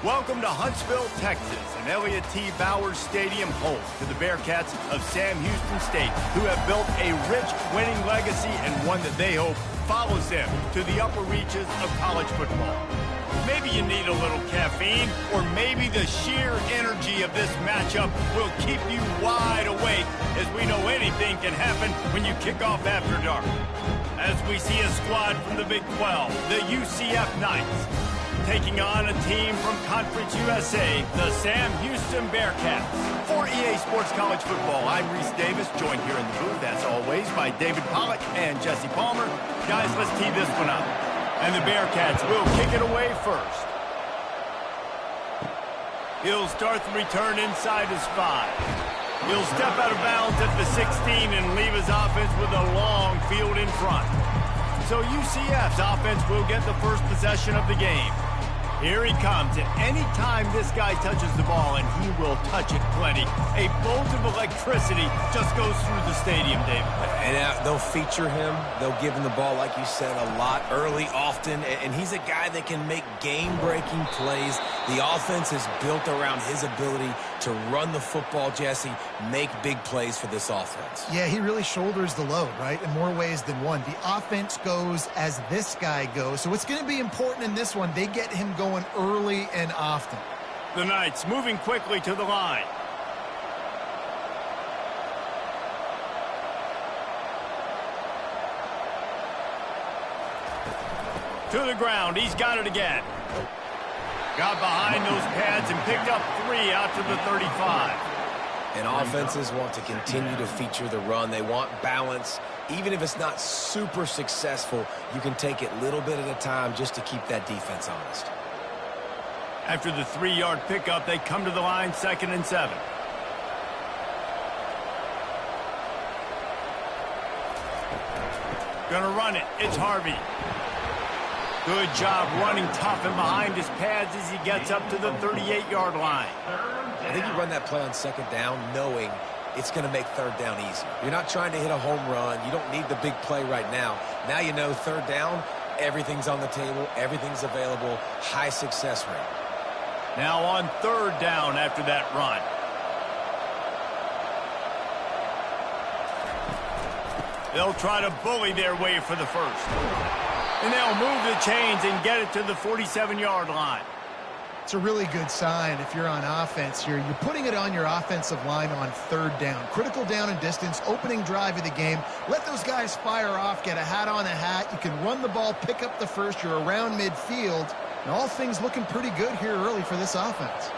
Welcome to Huntsville, Texas, and Elliott T. Bowers Stadium home to the Bearcats of Sam Houston State, who have built a rich winning legacy and one that they hope follows them to the upper reaches of college football. Maybe you need a little caffeine, or maybe the sheer energy of this matchup will keep you wide awake, as we know anything can happen when you kick off after dark. As we see a squad from the Big 12, the UCF Knights, taking on a team from Conference USA, the Sam Houston Bearcats. For EA Sports College Football, I'm Reese Davis, joined here in the booth, as always, by David Pollack and Jesse Palmer. Guys, let's tee this one up. And the Bearcats will kick it away first. He'll start the return inside his 5. He'll step out of bounds at the 16 and leave his offense with a long field in front. So UCF's offense will get the first possession of the game. Here he comes, and any time this guy touches the ball, and he will touch it plenty, a bolt of electricity just goes through the stadium, David. And they'll feature him. They'll give him the ball, like you said, a lot, early, often, and he's a guy that can make game-breaking plays. The offense is built around his ability to run the football, Jesse, make big plays for this offense. Yeah, he really shoulders the load, right, in more ways than one. The offense goes as this guy goes, so it's going to be important in this one. They get him going early and often. The Knights moving quickly to the line. To the ground, he's got it again. Got behind those pads and picked up 3 out to the 35. And offenses want to continue to feature the run. They want balance. Even if it's not super successful, you can take it little bit at a time just to keep that defense honest. After the 3-yard pickup, they come to the line, 2nd and 7. Gonna run it. It's Harvey. Good job running tough and behind his pads as he gets up to the 38-yard line. I think you run that play on 2nd down knowing it's going to make 3rd down easy. You're not trying to hit a home run. You don't need the big play right now. Now you know 3rd down, everything's on the table, everything's available, high success rate. Now on 3rd down after that run. They'll try to bully their way for the first. And they'll move the chains and get it to the 47-yard line. It's a really good sign if you're on offense here. You're putting it on your offensive line on 3rd down. Critical down and distance, opening drive of the game. Let those guys fire off, get a hat on a hat. You can run the ball, pick up the first. You're around midfield. And all things looking pretty good here early for this offense.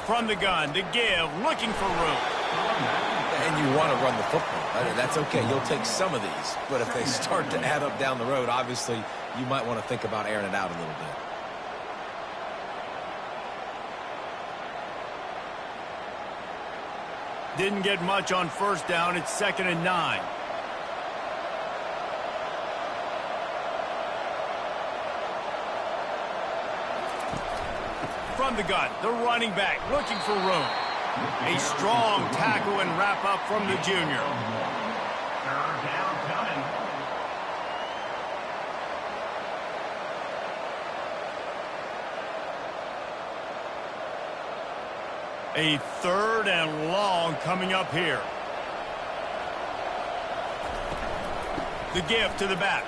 From the gun, to give, looking for room. And you want to run the football. That's okay. You'll take some of these. But if they start to add up down the road, obviously, you might want to think about airing it out a little bit. Didn't get much on 1st down. It's 2nd and 9. From the gun, the running back looking for room. A strong tackle and wrap up from the junior. A 3rd and long coming up here. The give to the back.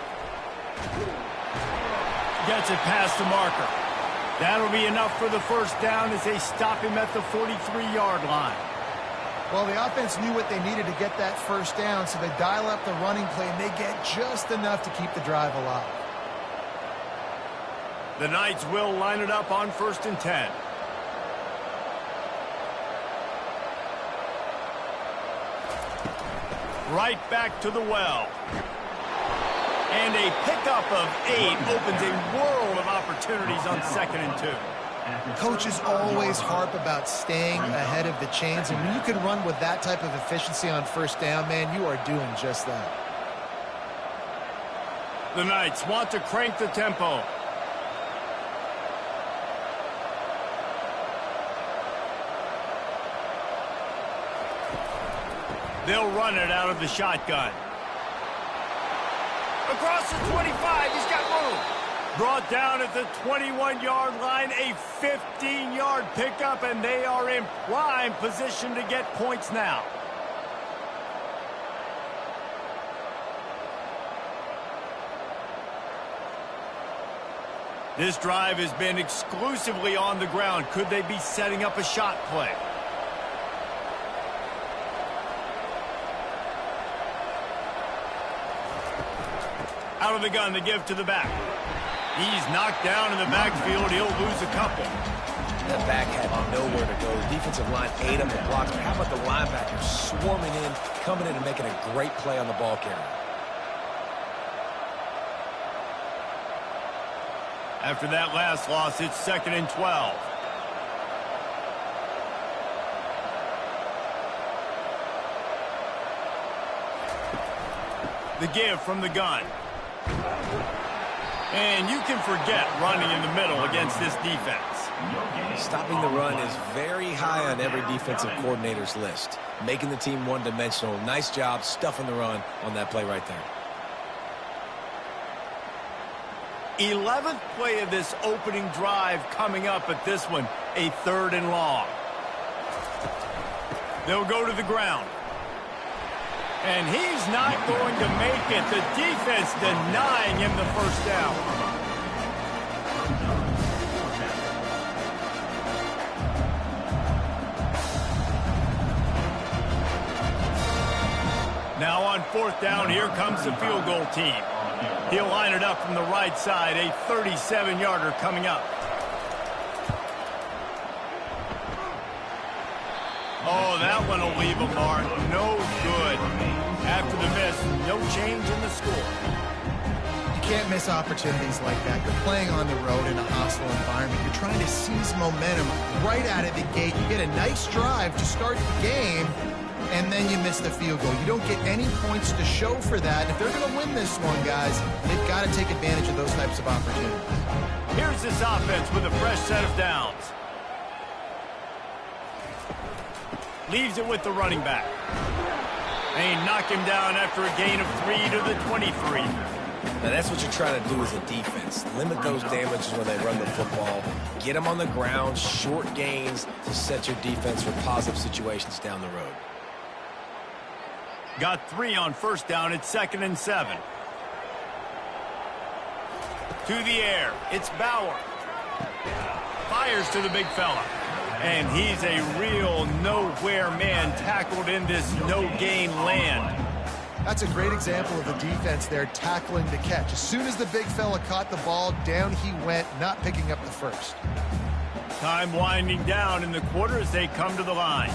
Gets it past the marker. That'll be enough for the 1st down as they stop him at the 43-yard line. Well, the offense knew what they needed to get that 1st down, so they dial up the running play, and they get just enough to keep the drive alive. The Knights will line it up on 1st and 10. Right back to the well. And a pickup of 8 opens a world of opportunities on 2nd and 2. Coaches always harp about staying ahead of the chains, and when you can run with that type of efficiency on 1st down, man, you are doing just that. The Knights want to crank the tempo. They'll run it out of the shotgun. Across the 25, he's got room. Brought down at the 21-yard line, a 15-yard pickup, and they are in prime position to get points now. This drive has been exclusively on the ground. Could they be setting up a shot play? Out of the gun to give to the back. He's knocked down in the backfield. He'll lose a couple. That back had nowhere to go. The defensive line ate up the blocks. But how about the linebackers swarming in, coming in and making a great play on the ball carrier? After that last loss, it's 2nd and 12. The give from the gun. And you can forget running in the middle against this defense. Stopping the run is very high on every defensive coordinator's list. Making the team one-dimensional. Nice job stuffing the run on that play right there. 11th play of this opening drive coming up at this one, a 3rd and long. They'll go to the ground. And he's not going to make it. The defense denying him the first down. Now on 4th down, here comes the field goal team. He'll line it up from the right side, a 37-yarder coming up. Oh, that one will leave a mark. No good. After the miss, no change in the score. You can't miss opportunities like that. You're playing on the road in a hostile environment. You're trying to seize momentum right out of the gate. You get a nice drive to start the game, and then you miss the field goal. You don't get any points to show for that. If they're going to win this one, guys, they've got to take advantage of those types of opportunities. Here's this offense with a fresh set of downs. Leaves it with the running back. They knock him down after a gain of 3 to the 23. Now that's what you're trying to do as a defense. Limit those damages when they run the football. Get them on the ground, short gains to set your defense for positive situations down the road. Got 3 on 1st down. It's 2nd and 7. To the air. It's Bauer. Fires to the big fella. And he's a real nowhere man tackled in this no-gain land. That's a great example of the defense there tackling the catch. As soon as the big fella caught the ball, down he went, not picking up the first. Time winding down in the quarter as they come to the line.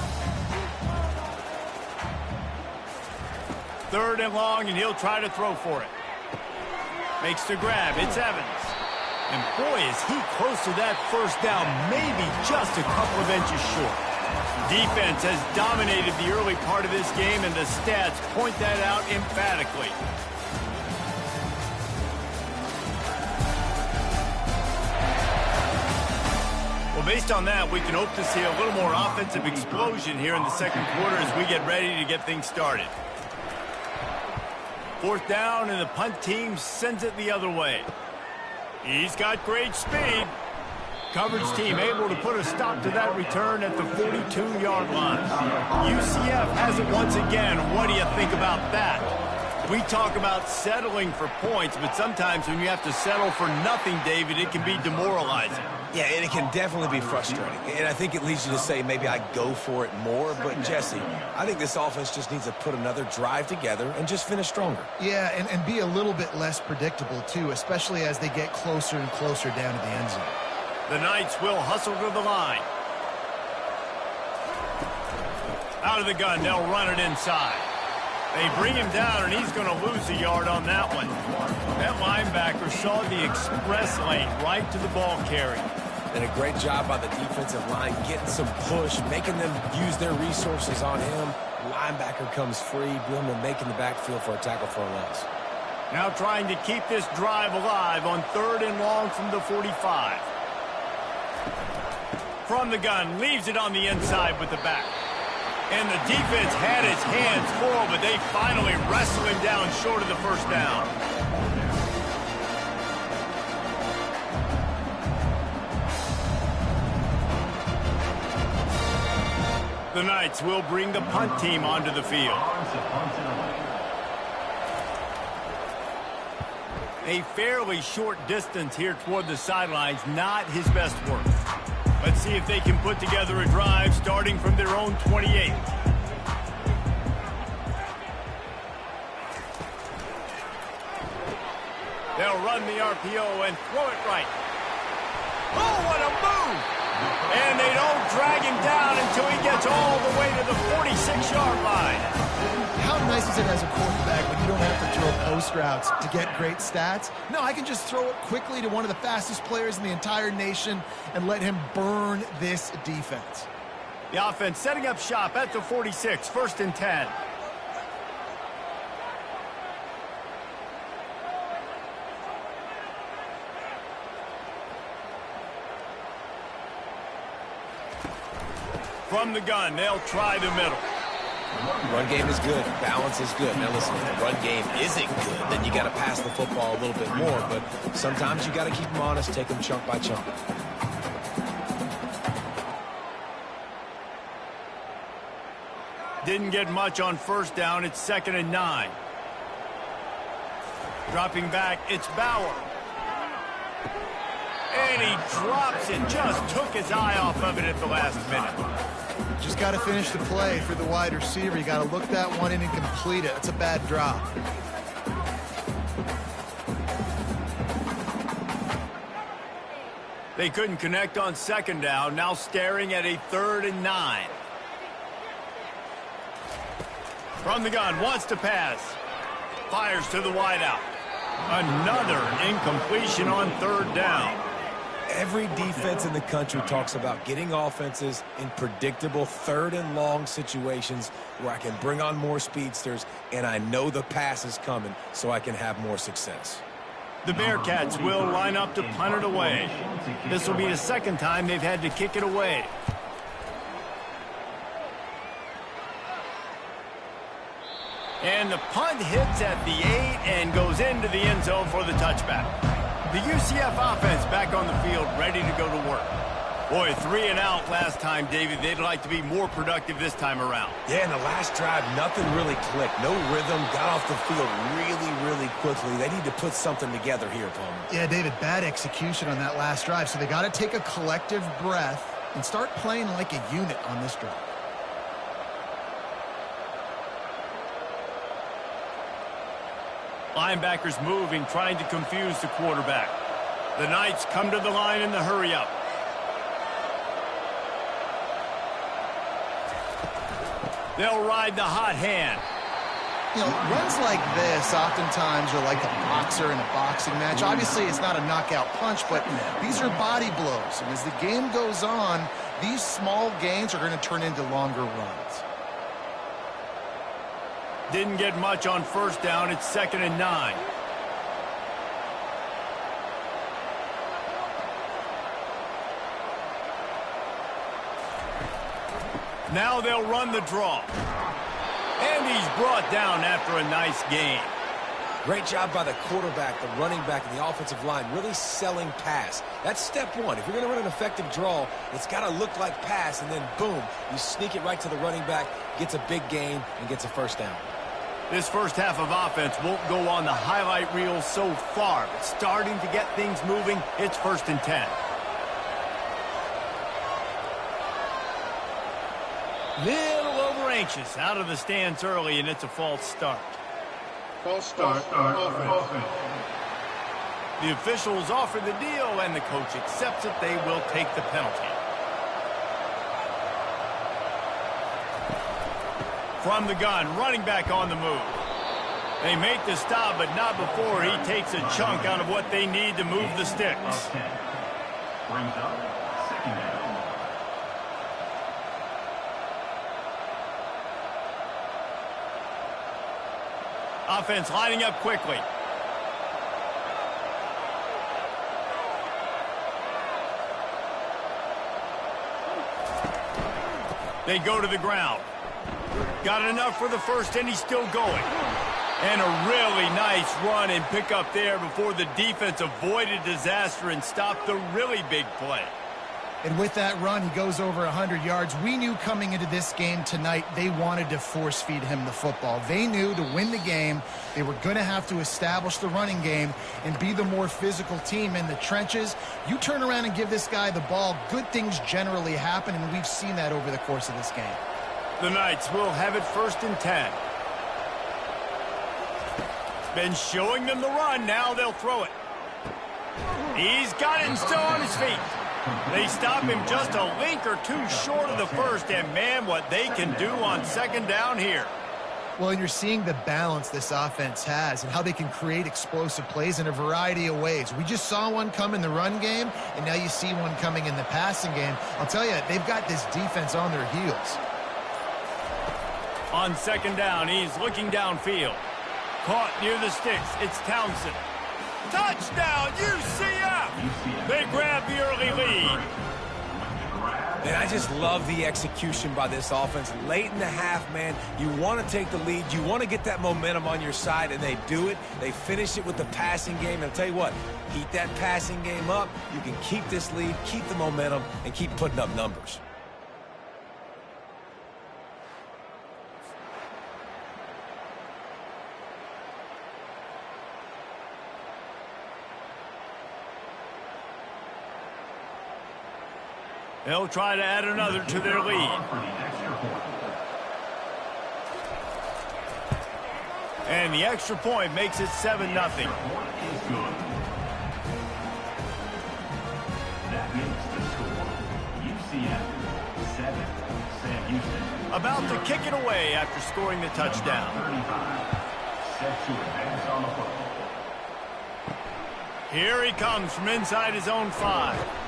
3rd and long, and he'll try to throw for it. Makes the grab. It's Evans. And boy, is he close to that first down, maybe just a couple of inches short. Defense has dominated the early part of this game, and the stats point that out emphatically. Well, based on that, we can hope to see a little more offensive explosion here in the 2nd quarter as we get ready to get things started. 4th down, and the punt team sends it the other way. He's got great speed. Coverage team able to put a stop to that return at the 42-yard line. UCF has it once again. What do you think about that? We talk about settling for points, but sometimes when you have to settle for nothing, David, it can be demoralizing. Yeah, and it can definitely be frustrating. And I think it leads you to say maybe I go for it more. But, Jesse, I think this offense just needs to put another drive together and just finish stronger. Yeah, and be a little bit less predictable, too, especially as they get closer and closer down to the end zone. The Knights will hustle to the line. Out of the gun, they'll run it inside. They bring him down, and he's going to lose a yard on that one. That linebacker saw the express lane right to the ball carrier. And a great job by the defensive line getting some push, making them use their resources on him. Linebacker comes free, Billman making the backfield for a tackle for a loss. Now trying to keep this drive alive on 3rd and long from the 45. From the gun, leaves it on the inside with the back. And the defense had its hands full, but they finally wrestle him down short of the first down. The Knights will bring the punt team onto the field. A fairly short distance here toward the sidelines, not his best work. Let's see if they can put together a drive starting from their own 28. They'll run the RPO and throw it right. Oh, what a move! And they don't drag him down until he gets all the way to the 46-yard line. How nice is it as a quarterback when you don't have to throw post routes to get great stats? No, I can just throw it quickly to one of the fastest players in the entire nation and let him burn this defense. The offense setting up shop at the 46, 1st and 10. From the gun, they'll try the middle. Run game is good. Balance is good. Now listen, if the run game isn't good, then you got to pass the football a little bit more. But sometimes you got to keep them honest, take them chunk by chunk. Didn't get much on 1st down. It's 2nd and 9. Dropping back, it's Bauer. And he drops it. Just took his eye off of it at the last minute. Just got to finish the play for the wide receiver. You got to look that one in and complete it. That's a bad drop. They couldn't connect on 2nd down. Now staring at a 3rd and 9. From the gun, wants to pass. Fires to the wideout. Another incompletion on 3rd down. Every defense in the country talks about getting offenses in predictable 3rd and long situations where I can bring on more speedsters and I know the pass is coming so I can have more success. The Bearcats will line up to punt it away. This will be the 2nd time they've had to kick it away. And the punt hits at the 8 and goes into the end zone for the touchback. The UCF offense back on the field, ready to go to work. Boy, 3 and out last time, David. They'd like to be more productive this time around. Yeah, in the last drive, nothing really clicked. No rhythm, got off the field really quickly. They need to put something together here, Palmer. Yeah, David, bad execution on that last drive. So they got to take a collective breath and start playing like a unit on this drive. Linebackers moving, trying to confuse the quarterback. The Knights come to the line in the hurry-up. They'll ride the hot hand. You know, runs like this oftentimes are like a boxer in a boxing match. Obviously, it's not a knockout punch, but these are body blows. And as the game goes on, these small gains are going to turn into longer runs. Didn't get much on 1st down. It's 2nd and 9. Now they'll run the draw. And he's brought down after a nice gain. Great job by the quarterback, the running back, and the offensive line, really selling pass. That's step one. If you're going to run an effective draw, it's got to look like pass, and then boom, you sneak it right to the running back, gets a big gain, and gets a 1st down. This first half of offense won't go on the highlight reel so far, but starting to get things moving, it's 1st and 10. Little over anxious, out of the stance early, and it's a false start. False start, offense. The officials offer the deal, and the coach accepts it. They will take the penalty. From the gun, running back on the move. They make the stop, but not before he takes a chunk out of what they need to move the sticks. Brings up 2nd down. Offense lining up quickly. They go to the ground. Got enough for the 1st, and he's still going. And a really nice run and pick up there before the defense avoided disaster and stopped the really big play. And with that run, he goes over 100 yards. We knew coming into this game tonight, they wanted to force feed him the football. They knew to win the game, they were going to have to establish the running game and be the more physical team in the trenches. You turn around and give this guy the ball, good things generally happen, and we've seen that over the course of this game. The Knights will have it 1st and 10. Been showing them the run. Now they'll throw it. He's got it and still on his feet. They stop him just a link or two short of the first, and man, what they can do on 2nd down here. Well, and you're seeing the balance this offense has and how they can create explosive plays in a variety of ways. We just saw one come in the run game, and now you see one coming in the passing game. I'll tell you, they've got this defense on their heels. On 2nd down, he's looking downfield. Caught near the sticks. It's Townsend. Touchdown, UCF! They grab the early lead. And I just love the execution by this offense. Late in the half, man, you want to take the lead. You want to get that momentum on your side, and they do it. They finish it with the passing game. And I'll tell you what, keep that passing game up. You can keep this lead, keep the momentum, and keep putting up numbers. They'll try to add another to their lead. And the extra point makes it 7-0. That makes the score UCF 7, Sam Houston. About to kick it away after scoring the touchdown. 35, set to advance on the football. Here he comes from inside his own 5.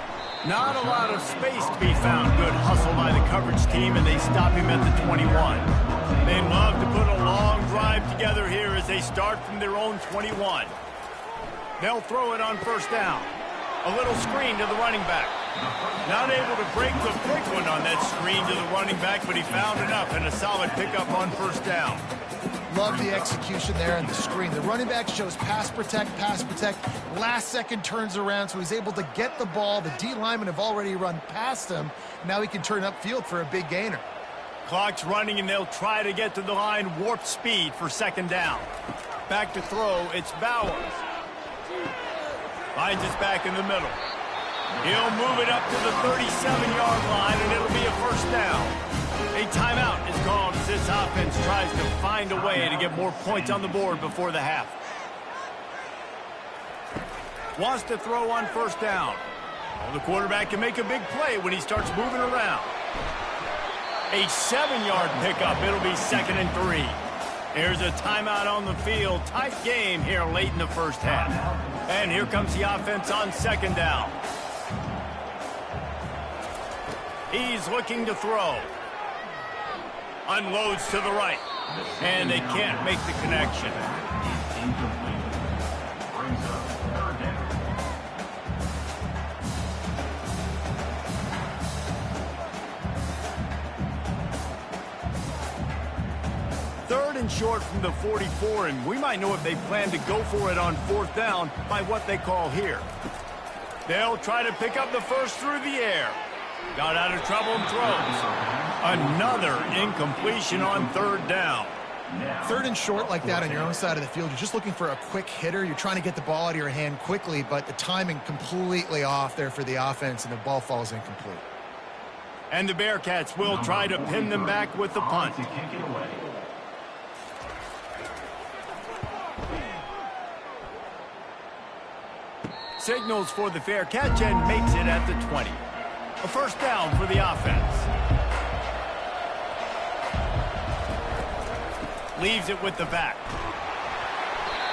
Not a lot of space to be found. Good hustle by the coverage team, and they stop him at the 21. They love to put a long drive together here as they start from their own 21. They'll throw it on 1st down. A little screen to the running back. Not able to break the big one on that screen to the running back, but he found enough and a solid pickup on 1st down. Love the execution there and the screen. The running back shows pass protect, last second turns around, so he's able to get the ball. The D linemen have already run past him. Now he can turn upfield for a big gainer. Clock's running, and they'll try to get to the line, warp speed for 2nd down. Back to throw, it's Bowers. Finds his back in the middle. He'll move it up to the 37-yard line, and it'll be a 1st down. A timeout is called as this offense tries to find a way to get more points on the board before the half. Wants to throw on 1st down. Well, the quarterback can make a big play when he starts moving around. A 7-yard pickup. It'll be 2nd and 3. There's a timeout on the field. Tight game here late in the 1st half. And here comes the offense on 2nd down. He's looking to throw. Unloads to the right. And they can't make the connection. Incomplete. Brings up 3rd down. 3rd and short from the 44, and we might know if they plan to go for it on 4th down by what they call here. They'll try to pick up the first through the air. Got out of trouble and throws. Another incompletion on 3rd down. 3rd and short like that on your own side of the field, you're just looking for a quick hitter. You're trying to get the ball out of your hand quickly, but the timing completely off there for the offense, and the ball falls incomplete. And the Bearcats will try to pin them back with the punt. To kick it away. Signals for the fair catch and makes it at the 20. A 1st down for the offense. Leaves it with the back.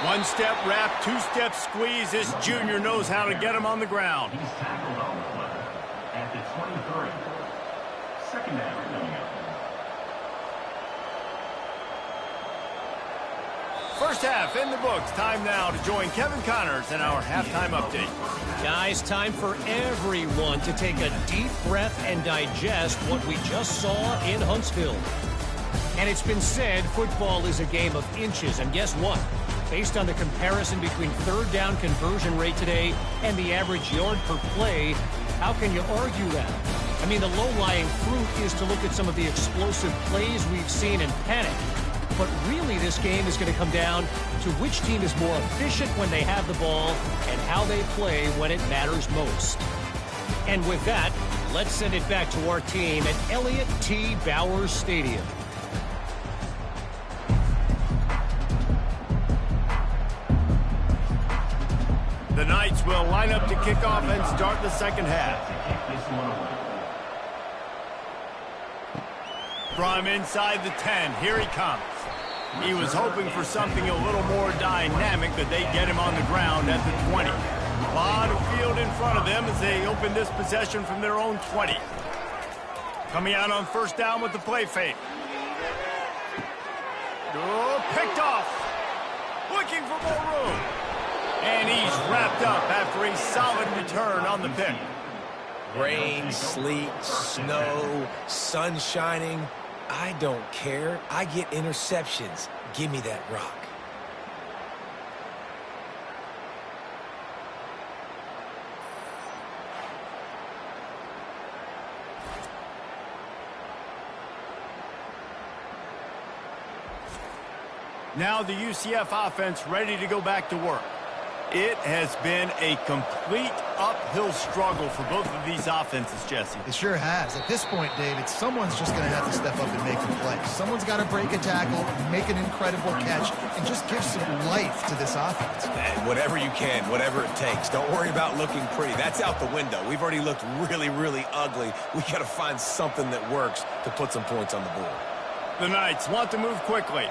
1-step wrap, 2-step squeeze. This junior knows how to get him on the ground. He's tackled on the play at the 23. 2nd down coming up. 1st half in the books. Time now to join Kevin Connors in our halftime update. Guys, time for everyone to take a deep breath and digest what we just saw in Huntsville. And it's been said football is a game of inches, and guess what? Based on the comparison between 3rd down conversion rate today and the average yard per play, How can you argue that? I mean, the low-lying fruit is to look at some of the explosive plays we've seen in panic. But really, this game is going to come down to which team is more efficient when they have the ball and how they play when it matters most. And with that, let's send it back to our team at Elliott T. Bowers Stadium. The Knights will line up to kick off and start the second half. From inside the 10, here he comes. He was hoping for something a little more dynamic, but they get him on the ground at the 20. A lot of field in front of them as they open this possession from their own 20. Coming out on first down with the play fake. Oh, picked off. Looking for more room. And he's wrapped up after a solid return on the pick. Rain, sleet, snow, sun shining. I don't care. I get interceptions. Give me that rock. Now the UCF offense ready to go back to work. It has been a complete uphill struggle for both of these offenses, Jesse. It sure has. At this point, David, someone's just going to have to step up and make a play. Someone's got to break a tackle, make an incredible catch, and just give some life to this offense. And whatever you can, whatever it takes. Don't worry about looking pretty. That's out the window. We've already looked really, really ugly. We got to find something that works to put some points on the board. The Knights want to move quickly.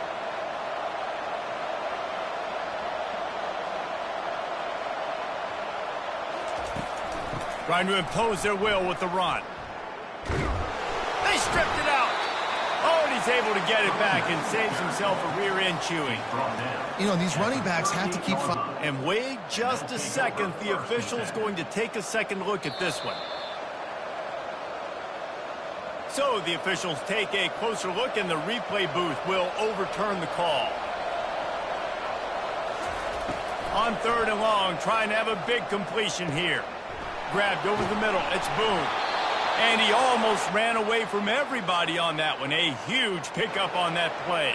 Trying to impose their will with the run. They stripped it out. Oh, and he's able to get it back and saves himself a rear end chewing. You know, these running backs have to keep... And wait just a second. The official's going to take a second look at this one. So the officials take a closer look, and the replay booth will overturn the call. On third and long, trying to have a big completion here. Grabbed over the middle. It's Boone. And he almost ran away from everybody on that one. A huge pickup on that play.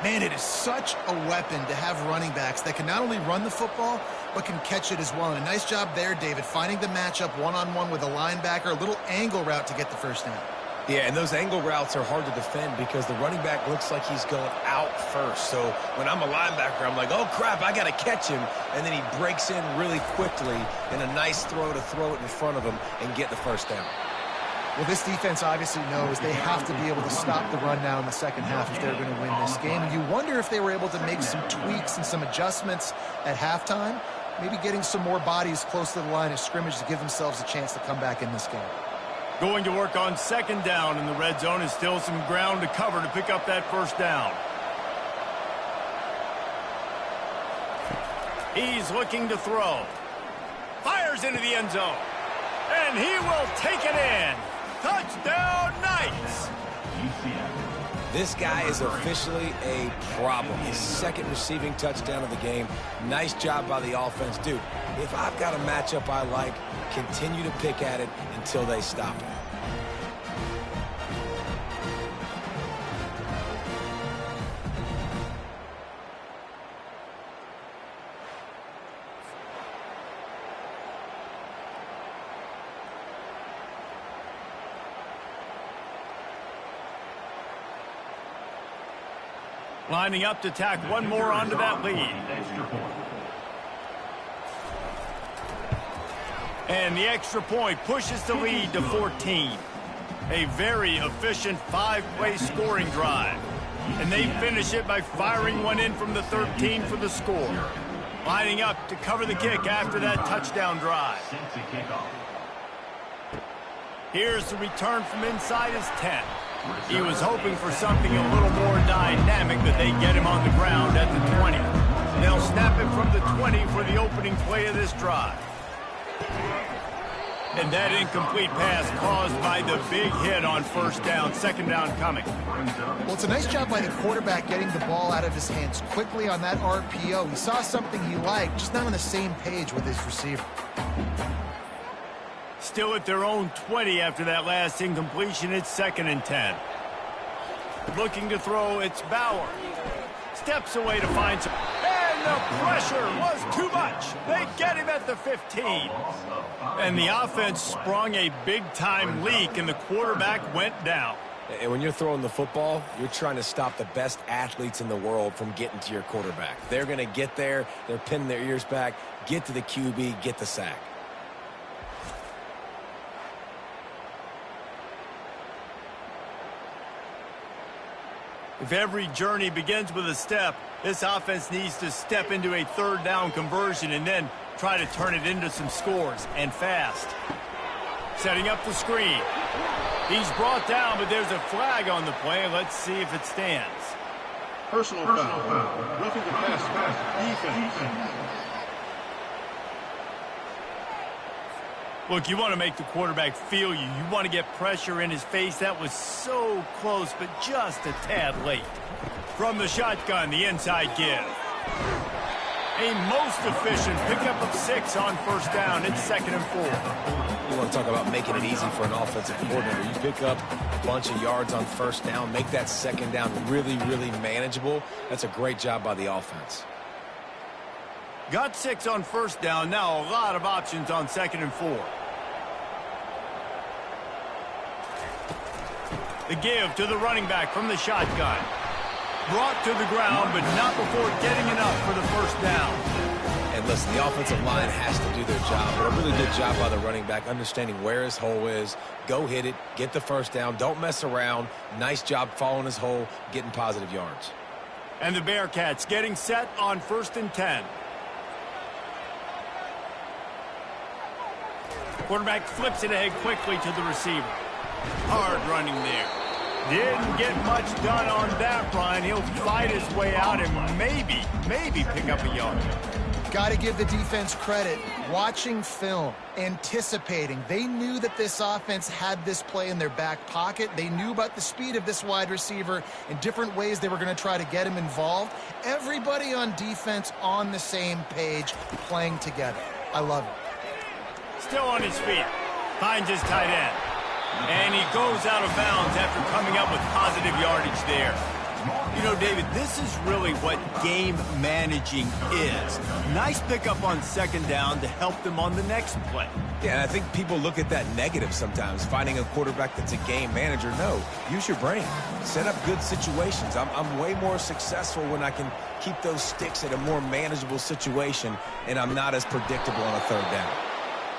Man, it is such a weapon to have running backs that can not only run the football, but can catch it as well. And a nice job there, David, finding the matchup one-on-one with a linebacker, a little angle route to get the first down. Yeah, and those angle routes are hard to defend because the running back looks like he's going out first. So when I'm a linebacker, I'm like, oh, crap, I got to catch him. And then he breaks in really quickly in a nice throw to throw it in front of him and get the first down. Well, this defense obviously knows they have to be able to stop the run now in the second half if they're going to win this game. And you wonder if they were able to make some tweaks and some adjustments at halftime, maybe getting some more bodies close to the line of scrimmage to give themselves a chance to come back in this game. Going to work on second down in the red zone. Is still some ground to cover to pick up that first down. He's looking to throw. Fires into the end zone. And he will take it in. Touchdown, Knights! This guy is officially a problem. His second receiving touchdown of the game. Nice job by the offense. Dude, if I've got a matchup I like, continue to pick at it until they stop it. Lining up to tack one more onto that lead. And the extra point pushes the lead to 14. A very efficient 5-play scoring drive. And they finish it by firing one in from the 13 for the score. Lining up to cover the kick after that touchdown drive. Here's the return from inside his 10. He was hoping for something a little more dynamic, but they get him on the ground at the 20. They'll snap it from the 20 for the opening play of this drive. And that incomplete pass caused by the big hit on first down. Second down coming. Well, it's a nice job by the quarterback getting the ball out of his hands quickly on that RPO. He saw something he liked, just not on the same page with his receiver. Still at their own 20 after that last incompletion. It's 2nd and 10. Looking to throw, it's Bauer. Steps away to find some. And the pressure was too much. They get him at the 15. And the offense sprung a big-time leak, and the quarterback went down. And when you're throwing the football, you're trying to stop the best athletes in the world from getting to your quarterback. They're going to get there. They're pinning their ears back, get to the QB, get the sack. If every journey begins with a step, this offense needs to step into a 3rd down conversion and then try to turn it into some scores, and fast. Setting up the screen. He's brought down, but there's a flag on the play. Let's see if it stands. Personal foul. Roughing the passer. Defense. Look, you want to make the quarterback feel you. You want to get pressure in his face. That was so close, but just a tad late. From the shotgun, the inside give. A most efficient pickup of 6 on 1st down. It's 2nd and 4. You want to talk about making it easy for an offensive coordinator. You pick up a bunch of yards on 1st down, make that 2nd down really, really manageable. That's a great job by the offense. Got 6 on 1st down. Now a lot of options on 2nd and 4. The give to the running back from the shotgun. Brought to the ground, but not before getting enough for the 1st down. And listen, the offensive line has to do their job, but a really good job by the running back, understanding where his hole is. Go hit it, get the 1st down, don't mess around. Nice job following his hole, getting positive yards. And the Bearcats getting set on 1st and 10. Quarterback flips it ahead quickly to the receiver. Hard running there. Didn't get much done on that run. He'll fight his way out and maybe pick up a yard. Got to give the defense credit. Watching film, anticipating. They knew that this offense had this play in their back pocket. They knew about the speed of this wide receiver and different ways they were going to try to get him involved. Everybody on defense on the same page, playing together. I love it. Still on his feet. Finds his tight end. And he goes out of bounds after coming up with positive yardage there. You know, David, this is really what game managing is. Nice pickup on 2nd down to help them on the next play. Yeah, and I think people look at that negative sometimes, finding a quarterback that's a game manager. No, use your brain. Set up good situations. I'm way more successful when I can keep those sticks at a more manageable situation, and I'm not as predictable on a 3rd down.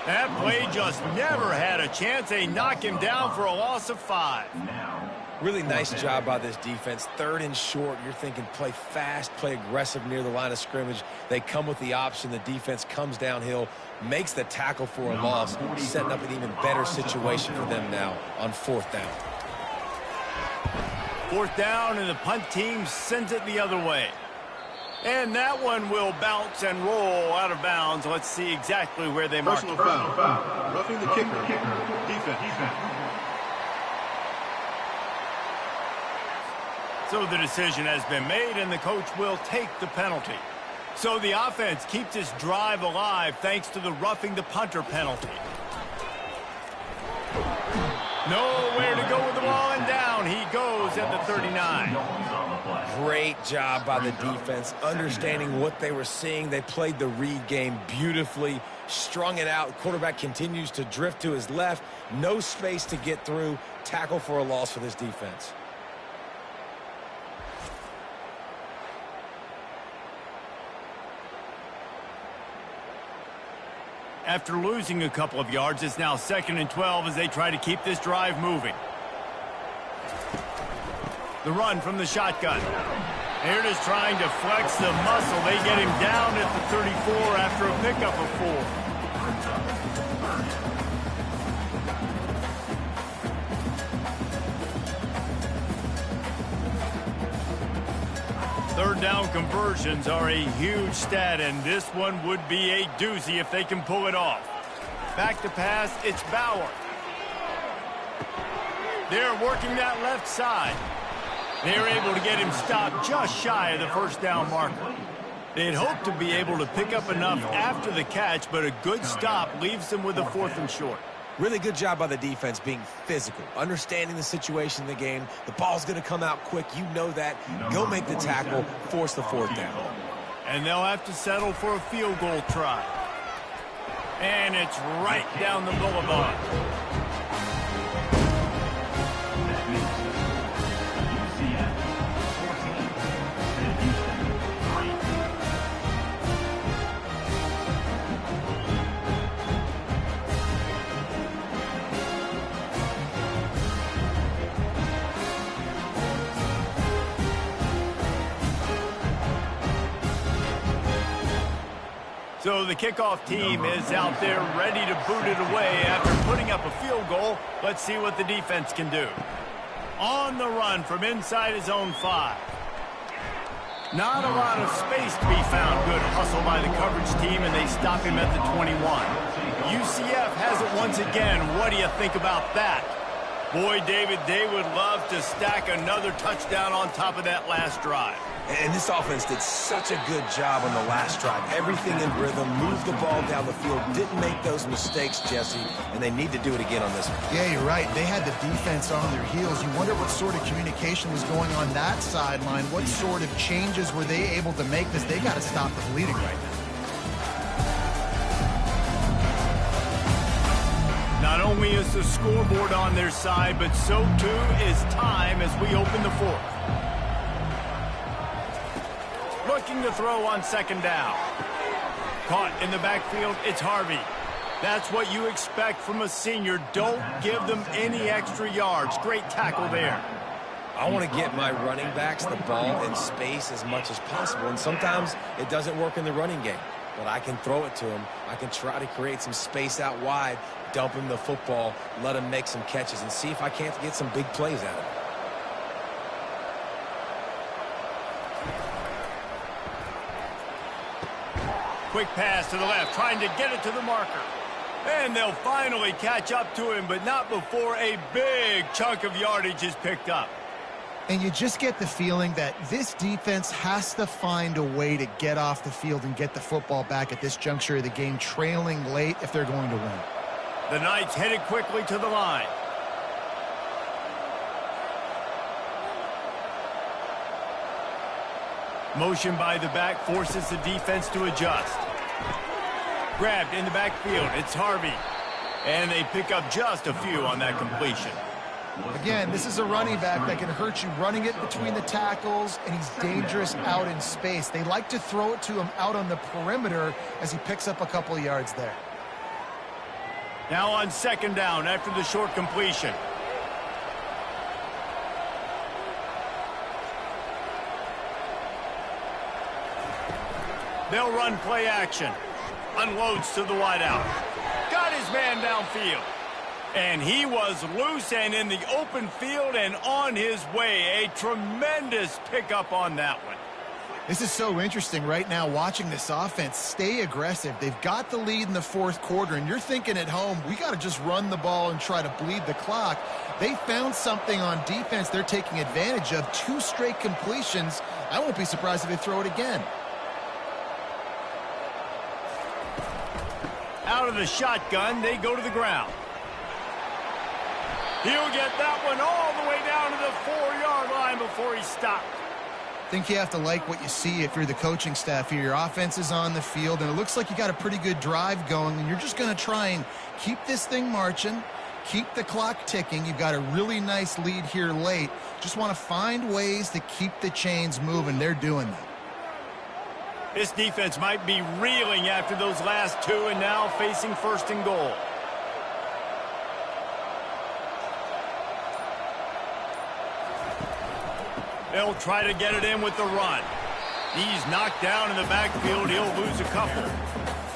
That play just never had a chance. They knock him down for a loss of 5. Really nice job by this defense. 3rd and short, you're thinking play fast, play aggressive near the line of scrimmage. They come with the option. The defense comes downhill, makes the tackle for a loss, setting up an even better situation for them now on 4th down. 4th down, and the punt team sends it the other way. And that one will bounce and roll out of bounds. Let's see exactly where they mark it. Personal foul. Roughing the kicker. Defense. So the decision has been made, and the coach will take the penalty. So the offense keeps this drive alive thanks to the roughing the punter penalty. Nowhere to go with the ball, and down he goes at the 39. Great job by the defense, understanding what they were seeing. They played the read game beautifully, strung it out. Quarterback continues to drift to his left. No space to get through. Tackle for a loss for this defense. After losing a couple of yards, it's now 2nd and 12 as they try to keep this drive moving. The run from the shotgun. They're just trying to flex the muscle. They get him down at the 34 after a pickup of 4. 3rd down conversions are a huge stat, and this one would be a doozy if they can pull it off. Back to pass, it's Bauer. They're working that left side. They're able to get him stopped just shy of the 1st down marker. They'd hoped to be able to pick up enough after the catch, but a good stop leaves them with a 4th and short. Really good job by the defense being physical, understanding the situation in the game. The ball's going to come out quick. You know that. Go make the tackle, force the fourth down. And they'll have to settle for a field goal try. And it's right down the boulevard. UCF 14, Sam Houston 3. So the kickoff team is out there ready to boot it away after putting up a field goal. Let's see what the defense can do. On the run from inside his own 5. Not a lot of space to be found. Good hustle by the coverage team, and they stop him at the 21. UCF has it once again. What do you think about that? Boy, David, they would love to stack another touchdown on top of that last drive. And this offense did such a good job on the last drive. Everything in rhythm, moved the ball down the field, didn't make those mistakes, Jesse, and they need to do it again on this one. Yeah, you're right. They had the defense on their heels. You wonder what sort of communication was going on that sideline. What sort of changes were they able to make this? They got to stop the bleeding right now. Not only is the scoreboard on their side, but so too is time as we open the fourth. Looking to throw on second down. Caught in the backfield, it's Harvey. That's what you expect from a senior. Don't give them any extra yards. Great tackle there. I want to get my running backs the ball in space as much as possible, and sometimes it doesn't work in the running game. But I can throw it to him. I can try to create some space out wide, dump him the football, let him make some catches, and see if I can't get some big plays out of it. Quick pass to the left, trying to get it to the marker. And they'll finally catch up to him, but not before a big chunk of yardage is picked up. And you just get the feeling that this defense has to find a way to get off the field and get the football back at this juncture of the game, trailing late if they're going to win. The Knights headed quickly to the line. Motion by the back forces the defense to adjust. Grabbed in the backfield, it's Harvey. And they pick up just a few on that completion. Again, this is a running back that can hurt you running it between the tackles, and he's dangerous out in space. They like to throw it to him out on the perimeter as he picks up a couple of yards there. Now on second down after the short completion. They'll run play action. Unloads to the wideout. Got his man downfield. And he was loose and in the open field and on his way. A tremendous pickup on that one. This is so interesting right now watching this offense stay aggressive. They've got the lead in the fourth quarter, and you're thinking at home, we got to just run the ball and try to bleed the clock. They found something on defense they're taking advantage of. 2 straight completions. I won't be surprised if they throw it again. Out of the shotgun, they go to the ground. He'll get that one all the way down to the 4-yard line before he stopped. I think you have to like what you see if you're the coaching staff here. Your offense is on the field, and it looks like you got a pretty good drive going, and you're just going to try and keep this thing marching, keep the clock ticking. You've got a really nice lead here late. Just want to find ways to keep the chains moving. They're doing that. This defense might be reeling after those last 2 and now facing first and goal. They'll try to get it in with the run. He's knocked down in the backfield. He'll lose a couple.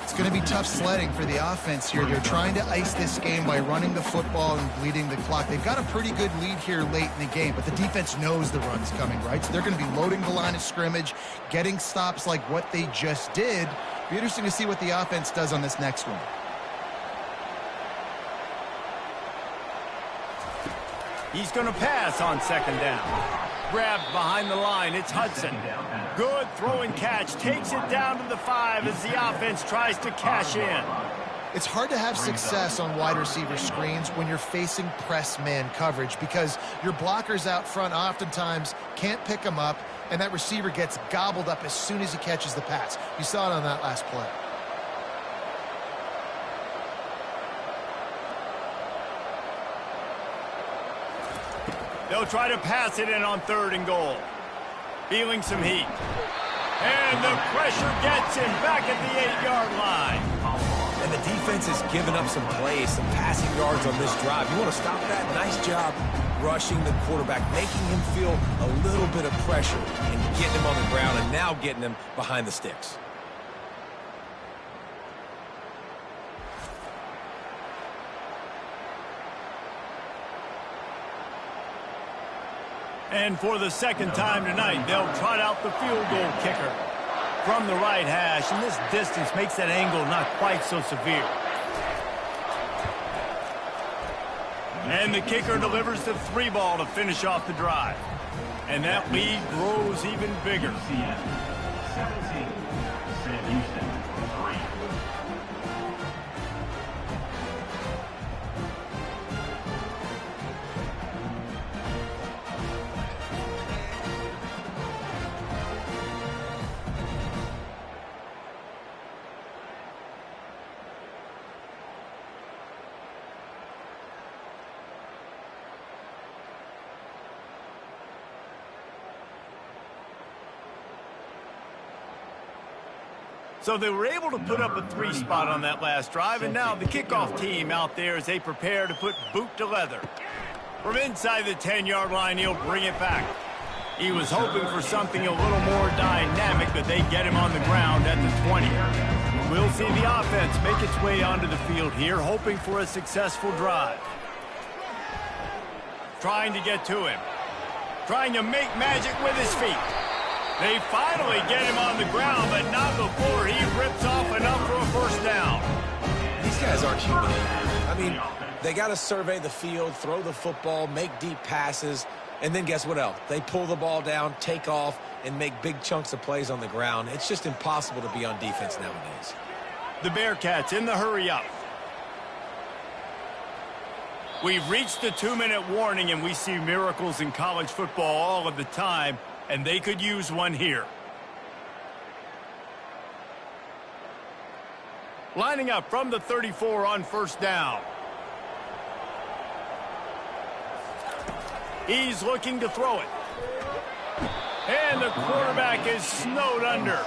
It's going to be tough sledding for the offense here. They're trying to ice this game by running the football and bleeding the clock. They've got a pretty good lead here late in the game, but the defense knows the run's coming, right? So they're going to be loading the line of scrimmage, getting stops like what they just did. Be interesting to see what the offense does on this next one. He's going to pass on second down. Grabbed behind the line, it's Hudson. Good throw and catch, takes it down to the 5 as the offense tries to cash in. It's hard to have success on wide receiver screens when you're facing press man coverage because your blockers out front oftentimes can't pick them up, and that receiver gets gobbled up as soon as he catches the pass. You saw it on that last play. They'll try to pass it in on 3rd and goal. Feeling some heat. And the pressure gets him back at the 8-yard line. And the defense has given up some plays, some passing yards on this drive. You want to stop that? Nice job rushing the quarterback, making him feel a little bit of pressure and getting him on the ground and now getting him behind the sticks. And for the 2nd time tonight, they'll trot out the field goal kicker from the right hash. And this distance makes that angle not quite so severe. And the kicker delivers the 3 ball to finish off the drive. And that lead grows even bigger. UCF 17, Sam Houston 3. So they were able to put up a 3 spot on that last drive, and now the kickoff team out there as they prepare to put boot to leather. From inside the 10-yard line, he'll bring it back. He was hoping for something a little more dynamic, but they get him on the ground at the 20. We'll see the offense make its way onto the field here, hoping for a successful drive. Trying to get to him. Trying to make magic with his feet. They finally get him on the ground, but not before he rips off enough for a 1st down. These guys aren't human. I mean, they got to survey the field, throw the football, make deep passes, and then guess what else? They pull the ball down, take off, and make big chunks of plays on the ground. It's just impossible to be on defense nowadays. The Bearcats in the hurry up. We've reached the 2-minute warning, and we see miracles in college football all of the time. And they could use one here. Lining up from the 34 on 1st down. He's looking to throw it. And the quarterback is snowed under.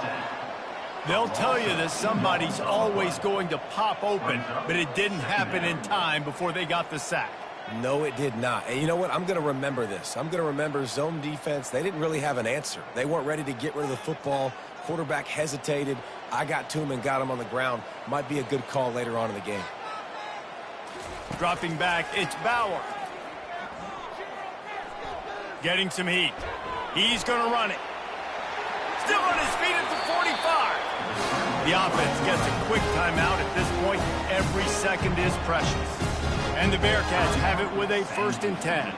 They'll tell you that somebody's always going to pop open, but it didn't happen in time before they got the sack. No, it did not. And you know what? I'm going to remember this. I'm going to remember zone defense. They didn't really have an answer. They weren't ready to get rid of the football. Quarterback hesitated. I got to him and got him on the ground. Might be a good call later on in the game. Dropping back, it's Bauer. Getting some heat. He's going to run it. Still on his feet at the 45. The offense gets a quick timeout at this point. Every second is precious. And the Bearcats have it with a 1st and 10.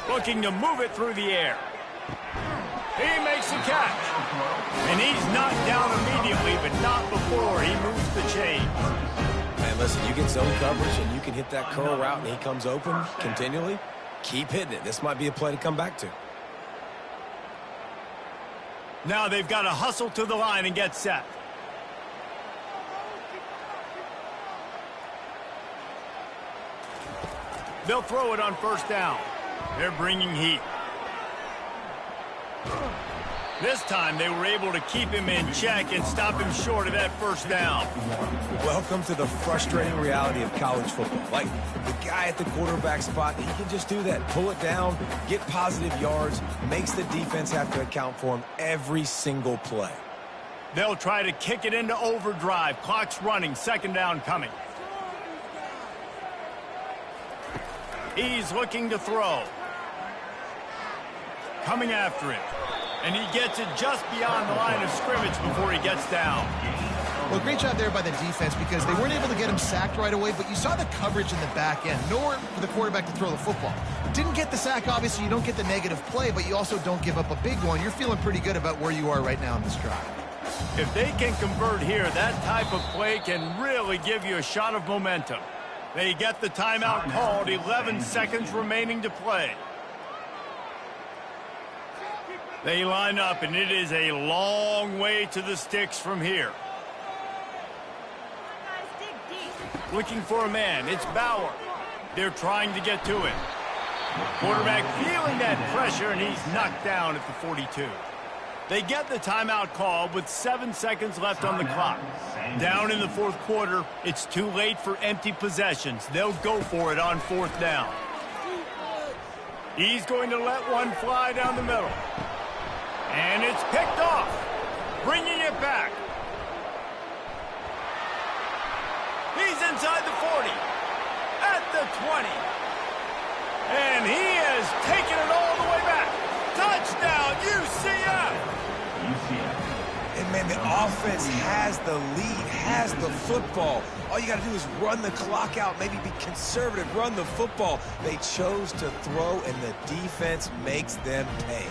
Looking to move it through the air. He makes the catch. And he's knocked down immediately, but not before he moves the chains. Man, listen, you get zone coverage and you can hit that curl route and he comes open continually. Keep hitting it. This might be a play to come back to. Now they've got to hustle to the line and get set. They'll throw it on 1st down. They're bringing heat. This time they were able to keep him in check and stop him short of that 1st down. Welcome to the frustrating reality of college football. Like, the guy at the quarterback spot, he can just do that. Pull it down, get positive yards, makes the defense have to account for him every single play. They'll try to kick it into overdrive. Clock's running. 2nd down coming. He's looking to throw. Coming after him. And he gets it just beyond the line of scrimmage before he gets down. Well, great job there by the defense because they weren't able to get him sacked right away, but you saw the coverage in the back end. Nowhere for the quarterback to throw the football. Didn't get the sack, obviously. You don't get the negative play, but you also don't give up a big one. You're feeling pretty good about where you are right now in this drive. If they can convert here, that type of play can really give you a shot of momentum. They get the timeout called, 11 seconds remaining to play. They line up, and it is a long way to the sticks from here. Looking for a man, it's Bauer. They're trying to get to it. Quarterback feeling that pressure, and he's knocked down at the 42. They get the timeout call with 7 seconds left on the clock. Down in the fourth quarter, it's too late for empty possessions. They'll go for it on fourth down. He's going to let one fly down the middle. And it's picked off, bringing it back. He's inside the 40, at the 20. And he has taken it all the way back. Touchdown, UCF! And, man, the offense has the lead, has the football. All you got to do is run the clock out, maybe be conservative, run the football. They chose to throw, and the defense makes them pay.